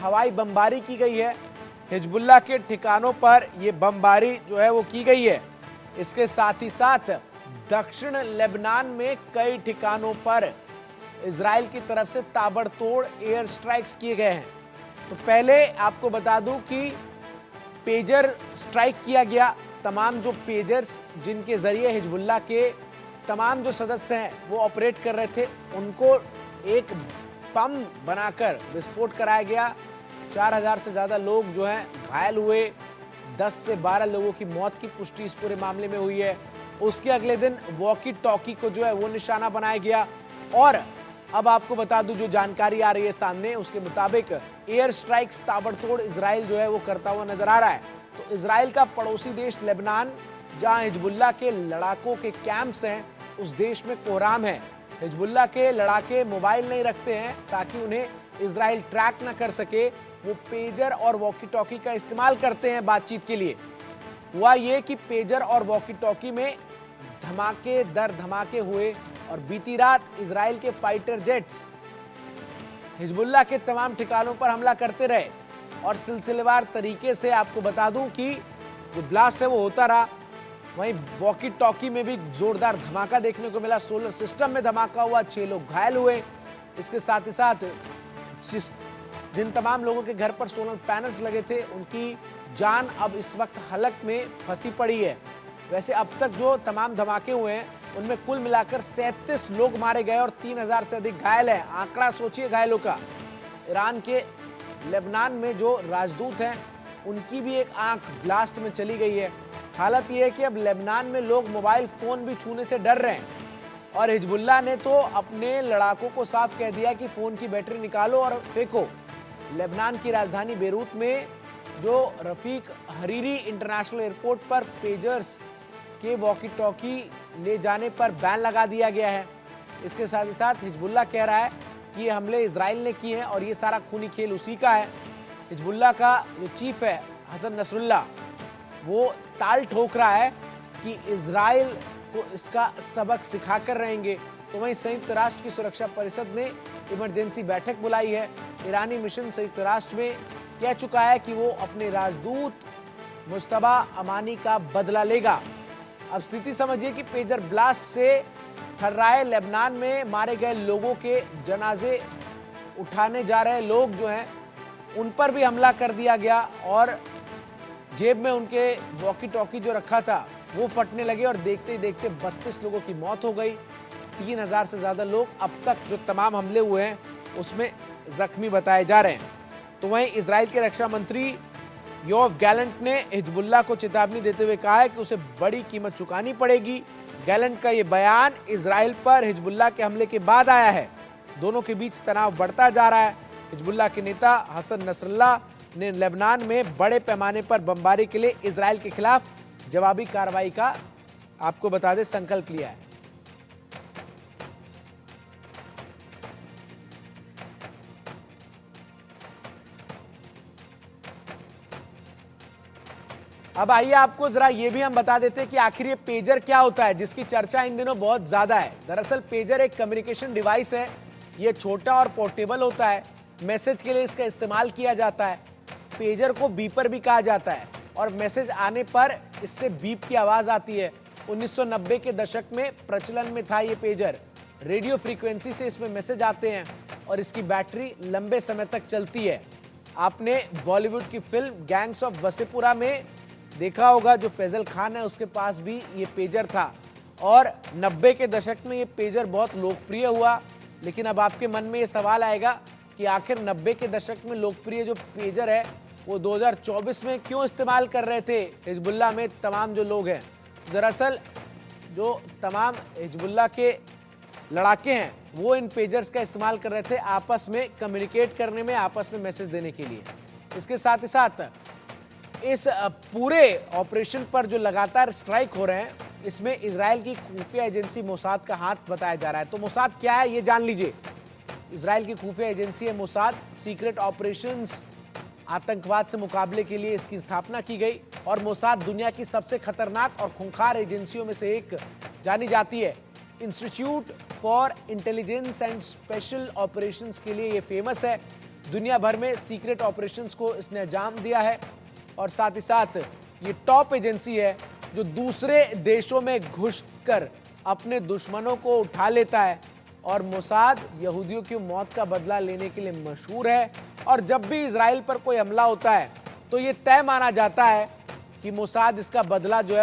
हवाई बमबारी की गई है। हिजबुल्लाह के ठिकानों पर ये बमबारी जो है वो की गई है। इसके साथ ही साथ दक्षिण लेबनान में कई ठिकानों पर इजराइल की तरफ से ताबड़तोड़ एयर स्ट्राइक्स किए गए हैं। तो पहले आपको बता दूं कि पेजर स्ट्राइक किया गया। तमाम जो पेजर्स जिनके जरिए हिजबुल्लाह के तमाम जो सदस्य हैं वो ऑपरेट कर रहे थे, उनको एक बम बनाकर विस्फोट कराया गया। 4000 से ज्यादा लोग जो हैं घायल हुए। 10 से 12 लोगों की मौत की पुष्टि इस पूरे मामले में हुई है। उसके अगले दिन वॉकी टॉकी को जो है वो निशाना बनाया गया। और अब आपको बता दूं, जो जानकारी आ रही है सामने, उसके मुताबिक एयर स्ट्राइक्स ताबड़तोड़ इजराइल जो है वो करता हुआ नजर आ रहा है। तो इजराइल का पड़ोसी देश लेबनान, जहां हिजबुल्लाह के लड़ाकों के कैंप्स हैं, उस देश में कोहराम है। हिजबुल्लाह के लड़ाके मोबाइल नहीं रखते हैं ताकि उन्हें इजराइल ट्रैक न कर सके। वो पेजर और वॉकी टॉकी का इस्तेमाल करते हैं बातचीत के लिए। हुआ ये कि पेजर और वॉकी टॉकी में धमाके दर धमाके हुए और बीती रात इजराइल के फाइटर जेट्स हिजबुल्लाह के तमाम ठिकानों पर हमला करते रहे। और सिलसिलेवार तरीके से आपको बता दूं कि जो ब्लास्ट है वो होता रहा। वहीं वॉकी टॉकी में भी जोरदार धमाका देखने को मिला। सोलर सिस्टम में धमाका हुआ, 6 लोग घायल हुए। इसके साथ ही साथ जिन तमाम लोगों के घर पर सोलर पैनल्स लगे थे, उनकी जान अब इस वक्त हलक में फंसी पड़ी है। वैसे अब तक जो तमाम धमाके हुए हैं उनमें कुल मिलाकर 37 लोग मारे गए और 3000 से अधिक घायल है। आंकड़ा सोचिए घायलों का। ईरान के लेबनान में जो राजदूत हैं उनकी भी एक आंख ब्लास्ट में चली गई है। हालत यह है कि अब लेबनान में लोग मोबाइल फोन भी छूने से डर रहे हैं। और हिजबुल्लाह ने तो अपने लड़ाकों को साफ कह दिया कि फोन की बैटरी निकालो और फेंको। लेबनान की राजधानी बेरूत में जो रफीक हरीरी इंटरनेशनल एयरपोर्ट पर पेजर्स के वॉकी टॉकी ले जाने पर बैन लगा दिया गया है। इसके साथ ही साथ हिजबुल्लाह कह रहा है कि ये हमले इजराइल ने किए हैं और ये सारा खूनी खेल उसी का है। हिजबुल्लाह का जो चीफ है हसन नसरुल्लाह, वो ताल ठोक रहा है कि इजराइल को इसका सबक सिखा कर रहेंगे। तो वहीं संयुक्त राष्ट्र की सुरक्षा परिषद ने इमरजेंसी बैठक बुलाई है। ईरानी मिशन संयुक्त राष्ट्र में कह चुका है कि वो अपने राजदूत मुस्तबा अमानी का बदला लेगा। अब स्थिति समझिए कि पेजर ब्लास्ट से थर्राए लेबनान में मारे गए लोगों के जनाजे उठाने जा रहे लोग जो हैं उन पर भी हमला कर दिया गया और जेब में उनके वॉकी टॉकी जो रखा था वो फटने लगे और देखते ही देखते 32 लोगों की मौत हो गई। 3000 से ज्यादा लोग अब तक जो तमाम हमले हुए हैं उसमें जख्मी बताए जा रहे हैं। तो वहीं इजराइल के रक्षा मंत्री योव गैलेंट ने हिजबुल्लाह को चेतावनी देते हुए कहा है कि उसे बड़ी कीमत चुकानी पड़ेगी। गैलेंट का यह बयान इजराइल पर हिजबुल्लाह के हमले के बाद आया है। दोनों के बीच तनाव बढ़ता जा रहा है। हिजबुल्लाह के नेता हसन नसरुल्लाह ने लेबनान में बड़े पैमाने पर बमबारी के लिए इजराइल के खिलाफ जवाबी कार्रवाई का आपको बता दें संकल्प लिया है। अब आइए आपको जरा ये भी हम बता देते हैं कि आखिर ये पेजर क्या होता है, जिसकी चर्चा इन दिनों बहुत ज्यादा है। दरअसल पेजर एक कम्युनिकेशन डिवाइस है। ये छोटा और पोर्टेबल होता है। मैसेज के लिए इसका इस्तेमाल किया जाता है। पेजर को बीपर भी कहा जाता है और मैसेज आने पर इससे बीप की आवाज आती है। 1990 के दशक में प्रचलन में था ये पेजर। रेडियो फ्रीक्वेंसी से इसमें मैसेज आते हैं और इसकी बैटरी लंबे समय तक चलती है। आपने बॉलीवुड की फिल्म गैंग्स ऑफ वसेपुरा में देखा होगा, जो फैजल खान है उसके पास भी ये पेजर था और 90 के दशक में ये पेजर बहुत लोकप्रिय हुआ। लेकिन अब आपके मन में ये सवाल आएगा कि आखिर 90 के दशक में लोकप्रिय जो पेजर है वो 2024 में क्यों इस्तेमाल कर रहे थे हिजबुल्लाह में तमाम जो लोग हैं। दरअसल जो तमाम हिजबुल्लाह के लड़ाके हैं वो इन पेजर्स का इस्तेमाल कर रहे थे आपस में कम्युनिकेट करने में, आपस में मैसेज देने के लिए। इसके साथ ही साथ इस पूरे ऑपरेशन पर जो लगातार स्ट्राइक हो रहे हैं, इसमें इजराइल की खुफिया एजेंसी मोसाद का हाथ बताया जा रहा है। तो मोसाद क्या है ये जान लीजिए। इजराइल की खुफिया एजेंसी है मोसाद। सीक्रेट ऑपरेशंस, आतंकवाद से मुकाबले के लिए इसकी स्थापना की गई और मोसाद दुनिया की सबसे खतरनाक और खूंखार एजेंसियों में से एक जानी जाती है। Institute for intelligence and special operations के लिए ये फेमस है। दुनिया भर में सीक्रेट ऑपरेशंस को इसने अंजाम दिया है और साथ ही साथ ये टॉप एजेंसी है जो दूसरे देशों में घुसकर अपने दुश्मनों को उठा लेता है। और मोसाद यहूदियों की मौत का बदला लेने के लिए मशहूर है और जब भी इजराइल पर कोई हमला होता है तो ये तय माना जाता है कि मोसाद इसका बदला जो है